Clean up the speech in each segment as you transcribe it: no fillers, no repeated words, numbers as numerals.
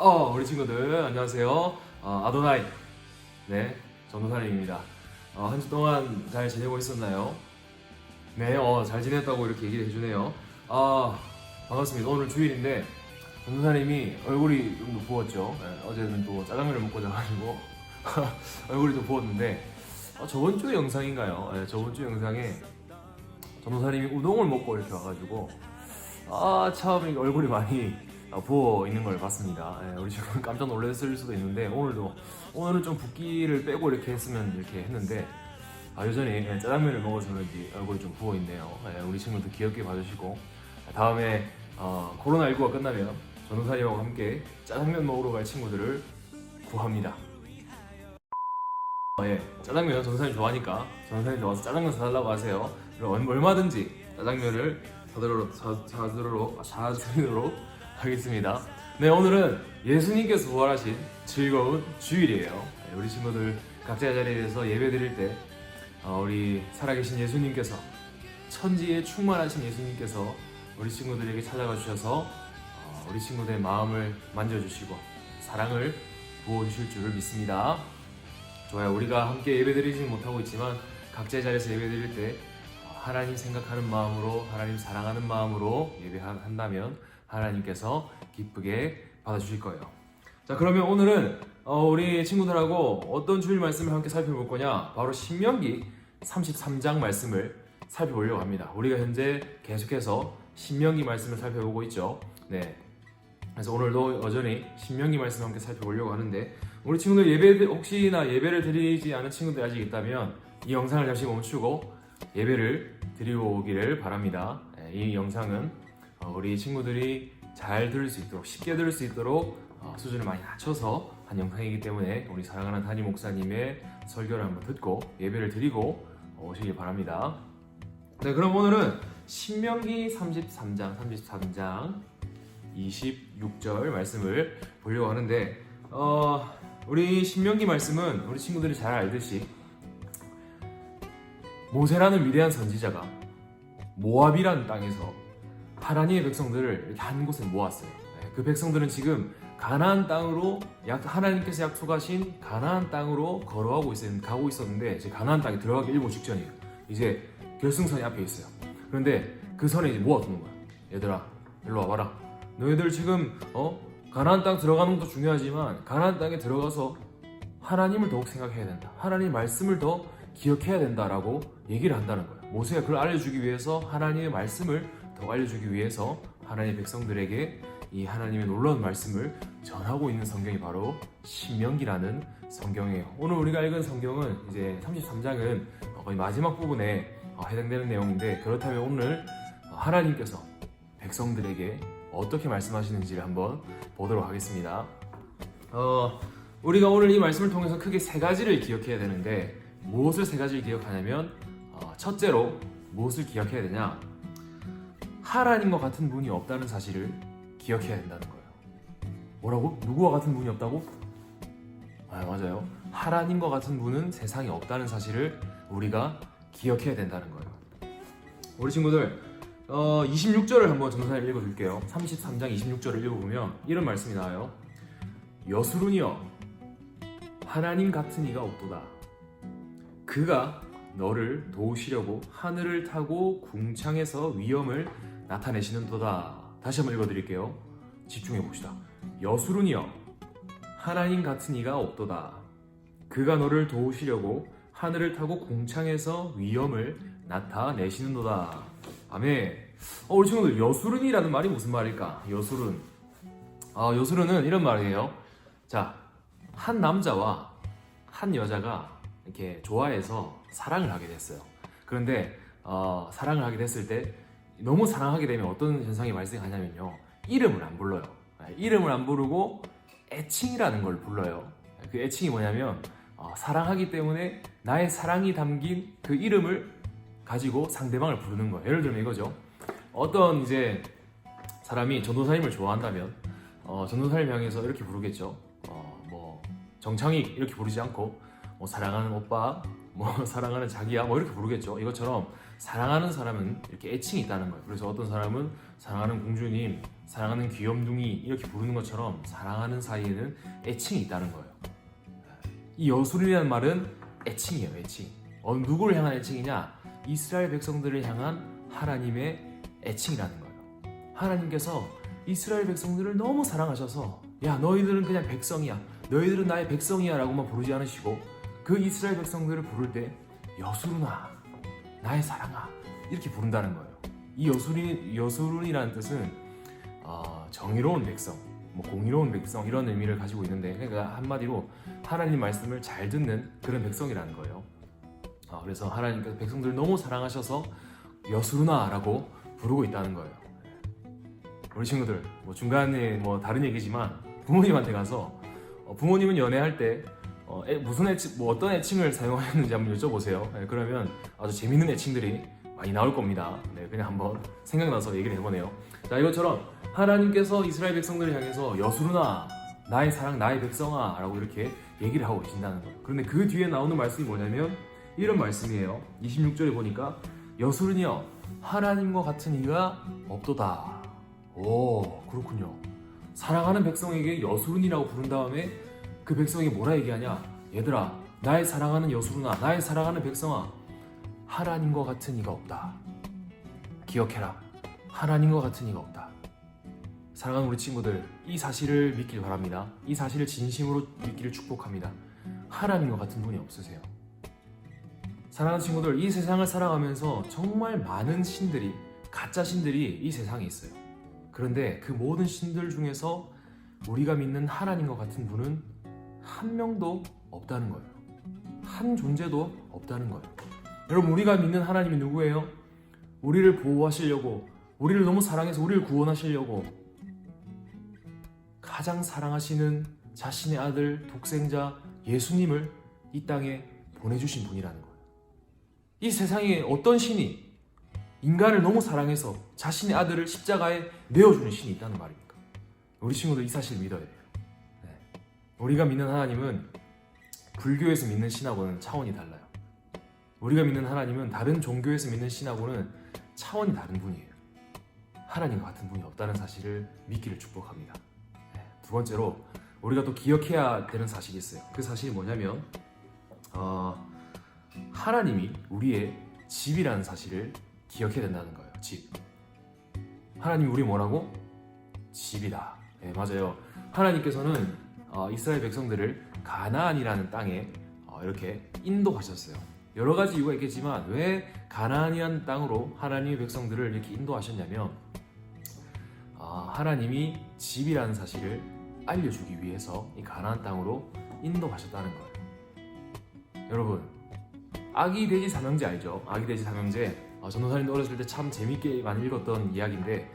우리 친구들 안녕하세요. 아도나이, 네, 전도사님입니다. 한 주 동안 잘 지내고 있었나요? 네, 잘 지냈다고 이렇게 얘기를 해주네요. 반갑습니다. 오늘 주일인데 전도사님이 얼굴이 좀 부었죠. 네, 어제는 또 짜장면을 먹고 자가지고 얼굴이 좀 부었는데 저번 주 영상인가요? 네, 저번 주 영상에 전도사님이 우동을 먹고 이렇게 와가지고 참 이거 얼굴이 많이 부어 있는 걸 봤습니다. 우리 지금 깜짝 놀랐을 수도 있는데 오늘은 좀 붓기를 빼고 이렇게 했으면 이렇게 했는데 여전히 짜장면을 먹어서 그런지 얼굴이 좀 부어 있네요. 우리 친구들 귀엽게 봐주시고 다음에 코로나19가 끝나면 전도사님하고 함께 짜장면 먹으러 갈 친구들을 구합니다. 짜장면 전도사님 좋아하니까 전도사님 좋아서 짜장면 사달라고 하세요. 그럼 얼마든지 짜장면을 사드리도록 하겠습니다. 네, 오늘은 예수님께서 부활하신 즐거운 주일이에요. 우리 친구들 각자의 자리에서 예배 드릴 때 우리 살아계신 예수님께서, 천지에 충만하신 예수님께서 우리 친구들에게 찾아가 주셔서 우리 친구들의 마음을 만져주시고 사랑을 부어주실 줄을 믿습니다. 좋아요. 우리가 함께 예배 드리지는 못하고 있지만 각자의 자리에서 예배 드릴 때 하나님 생각하는 마음으로, 하나님 사랑하는 마음으로 예배한다면 하나님께서 기쁘게 받아주실 거예요. 자, 그러면 오늘은 우리 친구들하고 어떤 주일 말씀을 함께 살펴볼 거냐? 바로 신명기 33장 말씀을 살펴보려고 합니다. 우리가 현재 계속해서 신명기 말씀을 살펴보고 있죠. 네. 그래서 오늘도 여전히 신명기 말씀을 함께 살펴보려고 하는데, 우리 친구들 혹시나 예배를 드리지 않은 친구들이 아직 있다면 이 영상을 잠시 멈추고 예배를 드리고 오기를 바랍니다. 이 영상은 우리 친구들이 잘 들을 수 있도록, 쉽게 들을 수 있도록 수준을 많이 낮춰서 한 영상이기 때문에 우리 사랑하는 담임 목사님의 설교를 한번 듣고 예배를 드리고 오시길 바랍니다. 네, 그럼 오늘은 신명기 33장 26절 말씀을 보려고 하는데, 우리 신명기 말씀은 우리 친구들이 잘 알듯이 모세라는 위대한 선지자가 모압이라는 땅에서 하나님의 백성들을 이렇게 한 곳에 모았어요. 그 백성들은 지금 가나안 땅으로, 하나님께서 약속하신 가나안 땅으로 가고 있었는데 이제 가나안 땅에 들어가기 일보 직전이에요. 이제 결승선이 앞에 있어요. 그런데 그 선에 이제 모아두는 거야. 얘들아, 일로 와봐라. 너희들 지금 가나안 땅 들어가는 것도 중요하지만 가나안 땅에 들어가서 하나님을 더욱 생각해야 된다. 하나님의 말씀을 더 기억해야 된다라고 얘기를 한다는 거예요. 모세가 그걸 알려주기 위해서, 하나님의 말씀을 더 알려주기 위해서 하나님의 백성들에게 이 하나님의 놀라운 말씀을 전하고 있는 성경이 바로 신명기라는 성경이에요. 오늘 우리가 읽은 성경은 이제 33장은 거의 마지막 부분에 해당되는 내용인데, 그렇다면 오늘 하나님께서 백성들에게 어떻게 말씀하시는지를 한번 보도록 하겠습니다. 우리가 오늘 이 말씀을 통해서 크게 세 가지를 기억해야 되는데, 무엇을 세 가지를 기억하냐면 첫째로 무엇을 기억해야 되냐? 하나님과 같은 분이 없다는 사실을 기억해야 된다는 거예요. 뭐라고? 누구와 같은 분이 없다고? 맞아요. 하나님과 같은 분은 세상에 없다는 사실을 우리가 기억해야 된다는 거예요. 우리 친구들 26절을 한번 전도사님 읽어줄게요. 33장 26절을 읽어보면 이런 말씀이 나와요. 여수run이여, 하나님 같은 이가 없도다. 그가 너를 도우시려고 하늘을 타고 궁창에서 위엄을 나타내시는도다. 다시 한번 읽어드릴게요. 집중해 봅시다. 여수run이여, 하나님 같은 이가 없도다. 그가 너를 도우시려고 하늘을 타고 궁창에서 위엄을 나타내시는도다. 아멘. 우리 친구들, 여수run이라는 말이 무슨 말일까? 여수른. 여수른은 이런 말이에요. 자, 한 남자와 한 여자가 이렇게 좋아해서 사랑을 하게 됐어요. 그런데 사랑을 하게 됐을 때 너무 사랑하게 되면 어떤 현상이 발생하냐면요, 이름을 안 불러요. 이름을 안 부르고 애칭이라는 걸 불러요. 그 애칭이 뭐냐면 사랑하기 때문에 나의 사랑이 담긴 그 이름을 가지고 상대방을 부르는 거예요. 예를 들면 이거죠. 어떤 이제 사람이 전도사님을 좋아한다면 전도사님 향해서 이렇게 부르겠죠. 뭐 정창익 이렇게 부르지 않고 사랑하는 오빠, 뭐 사랑하는 자기야 뭐 이렇게 부르겠죠. 이것처럼 사랑하는 사람은 이렇게 애칭이 있다는 거예요. 그래서 어떤 사람은 사랑하는 공주님, 사랑하는 귀염둥이 이렇게 부르는 것처럼 사랑하는 사이에는 애칭이 있다는 거예요. 이 여술이라는 말은 애칭이에요. 애칭. 누구를 향한 애칭이냐? 이스라엘 백성들을 향한 하나님의 애칭이라는 거예요. 하나님께서 이스라엘 백성들을 너무 사랑하셔서 야 너희들은 그냥 백성이야, 너희들은 나의 백성이야 라고만 부르지 않으시고 그 이스라엘 백성들을 부를 때 여수르나 나의 사랑아 이렇게 부른다는 거예요. 이 여수른이라는 뜻은 정의로운 백성, 뭐 공의로운 백성 이런 의미를 가지고 있는데, 그러니까 한마디로 하나님 말씀을 잘 듣는 그런 백성이라는 거예요. 그래서 하나님께서 백성들을 너무 사랑하셔서 여수르나라고 부르고 있다는 거예요. 우리 친구들 뭐 중간에 뭐 다른 얘기지만 부모님한테 가서 부모님은 연애할 때 무슨 애칭, 뭐 어떤 애칭을 사용하셨는지 한번 여쭤보세요. 네, 그러면 아주 재밌는 애칭들이 많이 나올 겁니다. 네, 그냥 한번 생각나서 얘기를 해보네요. 자, 이것처럼 하나님께서 이스라엘 백성들을 향해서 여수르나 나의 사랑 나의 백성아 라고 이렇게 얘기를 하고 계신다는 거예요. 그런데 그 뒤에 나오는 말씀이 뭐냐면 이런 말씀이에요. 26절에 보니까 여수르니여 하나님과 같은 이가 없도다. 오, 그렇군요. 사랑하는 백성에게 여수른이라고 부른 다음에 그 백성이 뭐라 얘기하냐? 얘들아, 나의 사랑하는 여수르나, 나의 사랑하는 백성아, 하나님과 같은 이가 없다. 기억해라. 하나님과 같은 이가 없다. 사랑하는 우리 친구들, 이 사실을 믿길 바랍니다. 이 사실을 진심으로 믿기를 축복합니다. 하나님과 같은 분이 없으세요. 사랑하는 친구들, 이 세상을 살아가면서 정말 많은 신들이, 가짜 신들이 이 세상에 있어요. 그런데 그 모든 신들 중에서 우리가 믿는 하나님과 같은 분은 한 명도 없다는 거예요. 한 존재도 없다는 거예요. 여러분, 우리가 믿는 하나님이 누구예요? 우리를 보호하시려고, 우리를 너무 사랑해서 우리를 구원하시려고 가장 사랑하시는 자신의 아들 독생자 예수님을 이 땅에 보내주신 분이라는 거예요. 이 세상에 어떤 신이 인간을 너무 사랑해서 자신의 아들을 십자가에 내어주는 신이 있다는 말입니까? 우리 친구들 이 사실을 믿어야 돼요. 네. 우리가 믿는 하나님은 불교에서 믿는 신하고는 차원이 달라요. 우리가 믿는 하나님은 다른 종교에서 믿는 신하고는 차원이 다른 분이에요. 하나님과 같은 분이 없다는 사실을 믿기를 축복합니다. 네. 두 번째로 우리가 또 기억해야 되는 사실이 있어요. 그 사실이 뭐냐면 하나님이 우리의 집이라는 사실을 기억해야 된다는 거예요. 집. 하나님이 우리 뭐라고? 집이다. 네, 맞아요. 하나님께서는 이스라엘 백성들을 가나안이라는 땅에 이렇게 인도하셨어요. 여러 가지 이유가 있겠지만 왜 가나안이라는 땅으로 하나님의 백성들을 이렇게 인도하셨냐면 하나님이 집이라는 사실을 알려주기 위해서 이 가나안 땅으로 인도하셨다는 거예요. 여러분, 아기 돼지 삼형제 알죠? 아기 돼지 삼형제. 전도사님도 어렸을 때 참 재밌게 많이 읽었던 이야기인데,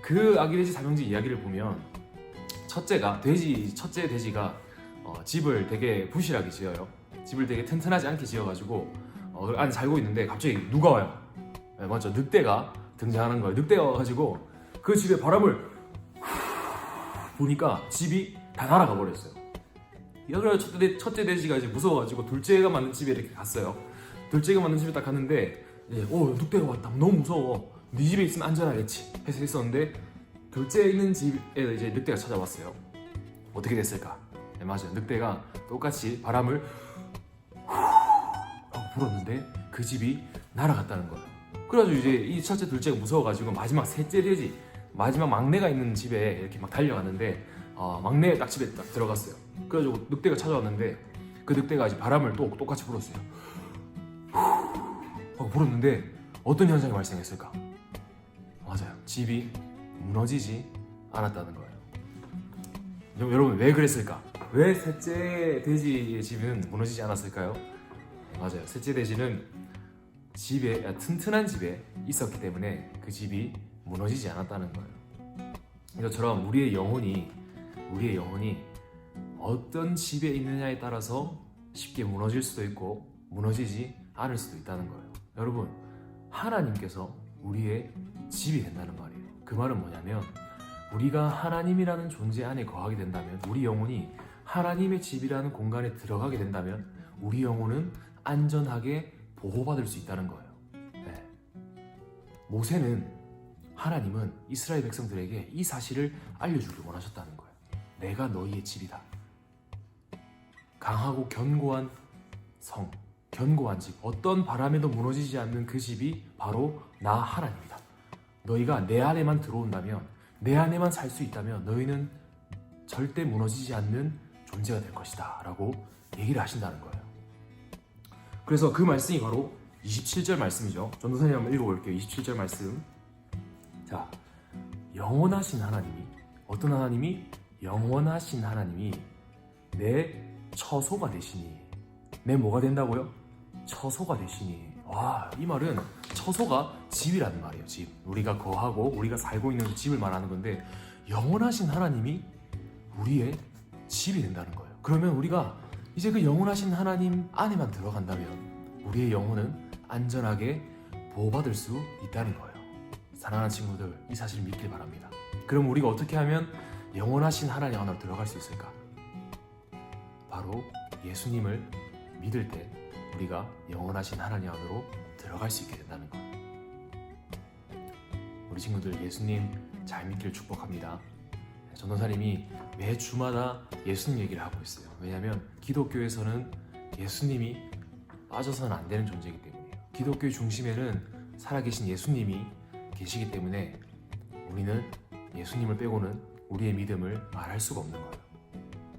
그 아기 돼지 삼형제 이야기를 보면 첫째 돼지가 집을 되게 부실하게 지어요. 집을 되게 튼튼하지 않게 지어가지고 안에 살고 있는데 갑자기 누가 와요? 네, 맞죠? 늑대가 등장하는 거예요. 늑대가 와가지고 그 집에 바람을 보니까 집이 다 날아가 버렸어요. 그래서 첫째 돼지가 이제 무서워가지고 둘째가 맞는 집에 이렇게 갔어요. 둘째가 맞는 집에 딱 갔는데 늑대가 왔다. 너무 무서워. 네 집에 있으면 안전하겠지 해서 했었는데, 둘째 있는 집에 이제 늑대가 찾아왔어요. 어떻게 됐을까? 네, 맞아요. 늑대가 똑같이 바람을 하고 불었는데 그 집이 날아갔다는 거예요. 그래가지고 이제 이 첫째 둘째가 무서워가지고 마지막 셋째 돼지, 마지막 막내가 있는 집에 이렇게 막 달려갔는데 막내 딱 집에 딱 들어갔어요. 그래가지고 늑대가 찾아왔는데 그 늑대가 이제 바람을 또 똑같이 불었어요. 하고 불었는데 어떤 현상이 발생했을까? 맞아요. 집이 무너지지 않았다는 거예요. 여러분, 왜 그랬을까? 왜 셋째 돼지의 집은 무너지지 않았을까요? 맞아요. 셋째 돼지는 튼튼한 집에 있었기 때문에 그 집이 무너지지 않았다는 거예요. 이것처럼 우리의 영혼이 어떤 집에 있느냐에 따라서 쉽게 무너질 수도 있고 무너지지 않을 수도 있다는 거예요. 여러분, 하나님께서 우리의 집이 된다는 말이에요. 그 말은 뭐냐면 우리가 하나님이라는 존재 안에 거하게 된다면, 우리 영혼이 하나님의 집이라는 공간에 들어가게 된다면 우리 영혼은 안전하게 보호받을 수 있다는 거예요. 네. 모세는 하나님은 이스라엘 백성들에게 이 사실을 알려주길 원하셨다는 거예요. 내가 너희의 집이다. 강하고 견고한 성, 견고한 집, 어떤 바람에도 무너지지 않는 그 집이 바로 나 하나님이다. 너희가 내 안에만 들어온다면, 내 안에만 살 수 있다면 너희는 절대 무너지지 않는 존재가 될 것이다 라고 얘기를 하신다는 거예요. 그래서 그 말씀이 바로 27절 말씀이죠. 전도사님 한번 읽어볼게요. 27절 말씀. 자, 영원하신 하나님이, 어떤 하나님이? 영원하신 하나님이 내 처소가 되시니. 내 뭐가 된다고요? 처소가 되시니. 와, 이 말은 처소가 집이라는 말이에요. 집. 우리가 거하고 우리가 살고 있는 그 집을 말하는 건데, 영원하신 하나님이 우리의 집이 된다는 거예요. 그러면 우리가 이제 그 영원하신 하나님 안에만 들어간다면 우리의 영혼은 안전하게 보호받을 수 있다는 거예요. 사랑하는 친구들, 이 사실을 믿길 바랍니다. 그럼 우리가 어떻게 하면 영원하신 하나님 안으로 들어갈 수 있을까? 바로 예수님을 믿을 때 우리가 영원하신 하나님 안으로 들어갈 수 있게 된다는 거예요. 우리 친구들, 예수님 잘 믿기를 축복합니다. 전도사님이 매 주마다 예수님 얘기를 하고 있어요. 왜냐하면 기독교에서는 예수님이 빠져서는 안 되는 존재이기 때문이에요. 기독교의 중심에는 살아계신 예수님이 계시기 때문에 우리는 예수님을 빼고는 우리의 믿음을 말할 수가 없는 거예요.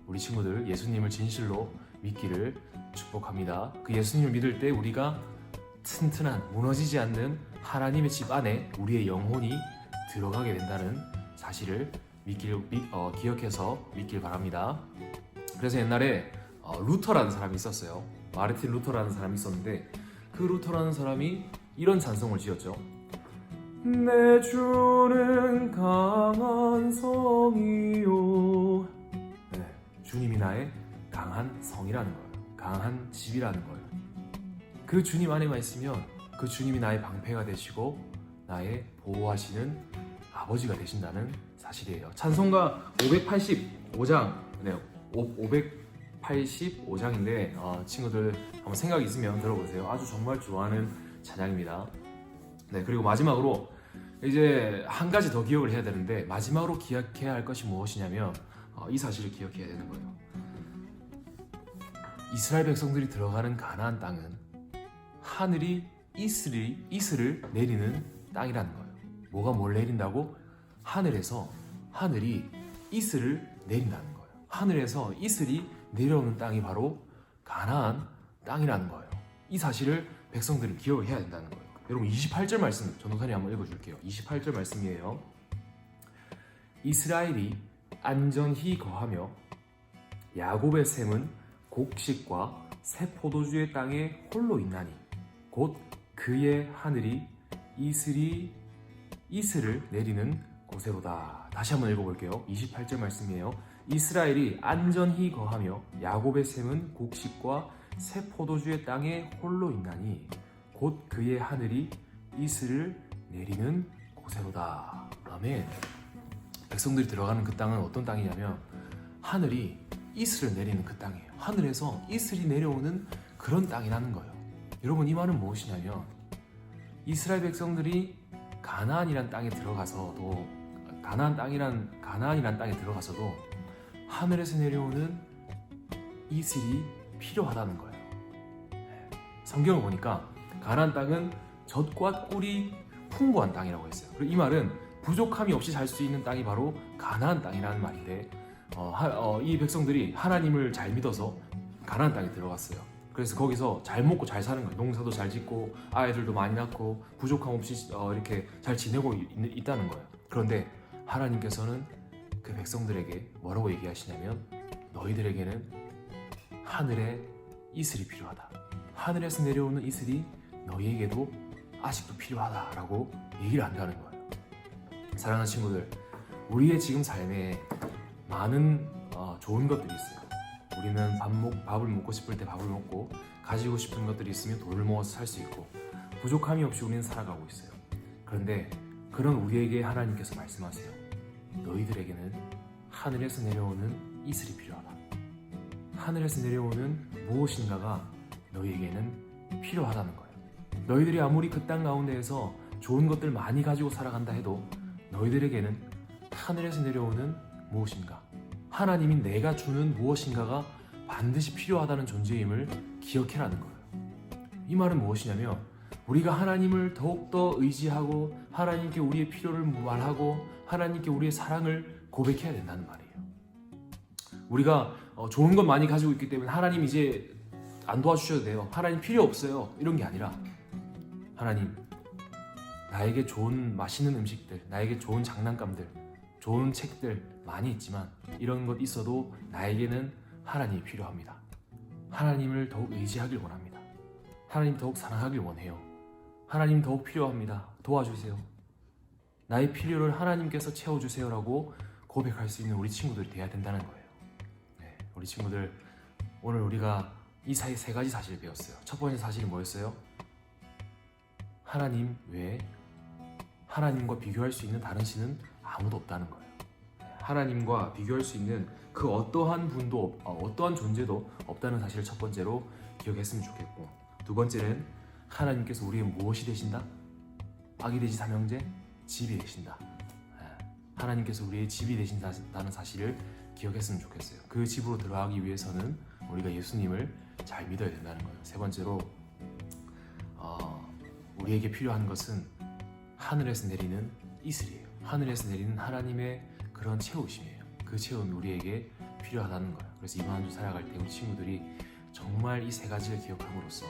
우리 친구들, 예수님을 진실로 믿기를 축복합니다. 그 예수님을 믿을 때 우리가 튼튼한, 무너지지 않는 하나님의 집 안에 우리의 영혼이 들어가게 된다는 사실을 기억해서 믿길 바랍니다. 그래서 옛날에 루터라는 사람이 있었어요. 마르틴 루터라는 사람이 있었는데, 그 루터라는 사람이 이런 찬송을 지었죠. 내 주는 강한 성이요. 네, 주님이 나의 강한 성이라는 거예요. 강한 집이라는 거예요. 그 주님 안에만 있으면 그 주님이 나의 방패가 되시고 나의 보호하시는 아버지가 되신다는 사실이에요. 찬송가 585장, 네, 585장인데 친구들 한번 생각 있으면 들어보세요. 아주 정말 좋아하는 찬양입니다. 네, 그리고 마지막으로 이제 한 가지 더 기억을 해야 되는데, 마지막으로 기억해야 할 것이 무엇이냐면 이 사실을 기억해야 되는 거예요. 이스라엘 백성들이 들어가는 가나안 땅은 하늘이 이슬을 내리는 땅이라는 거예요. 뭐가 뭘 내린다고? 하늘이 이슬을 내린다는 거예요. 하늘에서 이슬이 내려오는 땅이 바로 가나안 땅이라는 거예요. 이 사실을 백성들은 기억을 해야 된다는 거예요. 여러분, 28절 말씀 전도사님 한번 읽어줄게요. 28절 말씀이에요. 이스라엘이 안전히 거하며 야곱의 셈은 곡식과 새 포도주의 땅에 홀로 있나니 곧 그의 하늘이 이슬을 내리는 곳에로다. 다시 한번 읽어볼게요. 28절 말씀이에요. 이스라엘이 안전히 거하며 야곱의 셈은 곡식과 새 포도주의 땅에 홀로 있나니 곧 그의 하늘이 이슬을 내리는 곳에로다. 아멘. 백성들이 들어가는 그 땅은 어떤 땅이냐면 하늘이 이슬을 내리는 그 땅이에요. 하늘에서 이슬이 내려오는 그런 땅이라는 거예요. 여러분, 이 말은 무엇이냐면 이스라엘 백성들이 가나안이란 땅에 들어가서도 가나안이란 땅에 들어가서도 하늘에서 내려오는 이슬이 필요하다는 거예요. 성경을 보니까 가나안 땅은 젖과 꿀이 풍부한 땅이라고 했어요. 그리고 이 말은 부족함이 없이 살 수 있는 땅이 바로 가나안 땅이라는 말인데, 이 백성들이 하나님을 잘 믿어서 가나안 땅에 들어갔어요. 그래서 거기서 잘 먹고 잘 사는 거예요. 농사도 잘 짓고 아이들도 많이 낳고 부족함 없이 이렇게 잘 지내고 있다는 거예요. 그런데 하나님께서는 그 백성들에게 뭐라고 얘기하시냐면, 너희들에게는 하늘의 이슬이 필요하다. 하늘에서 내려오는 이슬이 너희에게도 아직도 필요하다라고 얘기를 한다는 거예요. 사랑하는 친구들, 우리의 지금 삶에 많은 좋은 것들이 있어요. 우리는 밥을 먹고 싶을 때 밥을 먹고, 가지고 싶은 것들이 있으면 돈을 모아서 살 수 있고, 부족함이 없이 우리는 살아가고 있어요. 그런데 그런 우리에게 하나님께서 말씀하세요. 너희들에게는 하늘에서 내려오는 이슬이 필요하다. 하늘에서 내려오는 무엇인가가 너희에게는 필요하다는 거예요. 너희들이 아무리 그 땅 가운데에서 좋은 것들 많이 가지고 살아간다 해도 너희들에게는 하늘에서 내려오는 무엇인가, 하나님이 내가 주는 무엇인가가 반드시 필요하다는 존재임을 기억해라는 거예요. 이 말은 무엇이냐면 우리가 하나님을 더욱더 의지하고 하나님께 우리의 필요를 말하고 하나님께 우리의 사랑을 고백해야 된다는 말이에요. 우리가 좋은 것 많이 가지고 있기 때문에 하나님 이제 안 도와주셔도 돼요, 하나님 필요 없어요, 이런 게 아니라 하나님, 나에게 좋은 맛있는 음식들, 나에게 좋은 장난감들, 좋은 책들 많이 있지만 이런 것 있어도 나에게는 하나님이 필요합니다. 하나님을 더욱 의지하길 원합니다. 하나님 더욱 사랑하길 원해요. 하나님 더욱 필요합니다. 도와주세요. 나의 필요를 하나님께서 채워주세요라고 고백할 수 있는 우리 친구들이 돼야 된다는 거예요. 네, 우리 친구들, 오늘 우리가 이 사이 세 가지 사실을 배웠어요. 첫 번째 사실이 뭐였어요? 하나님 외에 하나님과 비교할 수 있는 다른 신은 아무도 없다는 거예요. 하나님과 비교할 수 있는 그 어떠한 분도 어떠한 존재도 없다는 사실을 첫 번째로 기억했으면 좋겠고, 두 번째는 하나님께서 우리의 무엇이 되신다? 아기돼지 삼형제, 집이 되신다. 하나님께서 우리의 집이 되신다는 사실을 기억했으면 좋겠어요. 그 집으로 들어가기 위해서는 우리가 예수님을 잘 믿어야 된다는 거예요. 세 번째로 우리에게 필요한 것은 하늘에서 내리는 이슬이에요. 하늘에서 내리는 하나님의 그런 채우심이에요. 그 채움이 우리에게 필요하다는 거예요. 그래서 이번 한 주 살아갈 때 우리 친구들이 정말 이 세 가지를 기억함으로써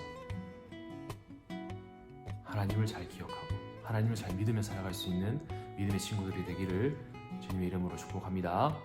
하나님을 잘 기억하고 하나님을 잘 믿으며 살아갈 수 있는 믿음의 친구들이 되기를 주님의 이름으로 축복합니다.